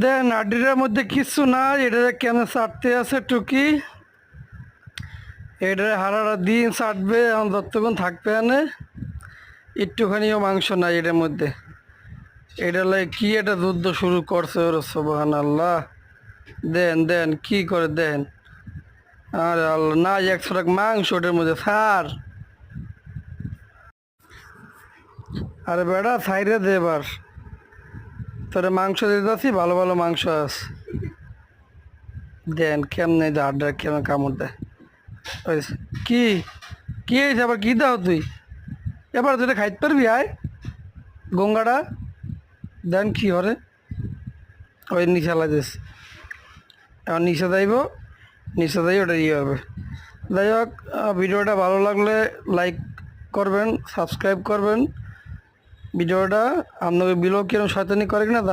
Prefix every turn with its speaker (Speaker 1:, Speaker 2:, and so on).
Speaker 1: দেন নাডিটার মধ্যে কিচ্ছু না, এটা কেন চাটতে আছে টুকি, এটা হারাটা দিন চাটবে, এখন যতক্ষণ থাকবে আনে একটুখানিও মাংস নাই এটার মধ্যে। এটা লাগে কি একটা যুদ্ধ শুরু করছে ওর, সুবহান আল্লাহ। দেন দেন কি করে দেন, আরে আল্লাহ, না 100 টাকা মাংস ওটার মধ্যে স্যার। আরে বেড়া সাইডে দে এবার, তোরে মাংস দিতে আছি, ভালো ভালো মাংস আছে। দেন কেমনে আড্ডা কেমন কামড় দেয়। ওই কি কি হয়েছে আবার, কি দাও তুই এবার, তুই খাইতে পারবি আয় গঙ্গাটা। দেন কি হরে, ওই নিচে লাগেস, এখন নিচে যাইব, নিচে যাই ওটা ইয়ে হবে। যাই হোক, ভিডিওটা ভালো লাগলে লাইক করবেন, সাবস্ক্রাইব করবেন। ভিডিওটা আপনাকে বিলো কিরম শয়তানি করে কিনা জানাবেন।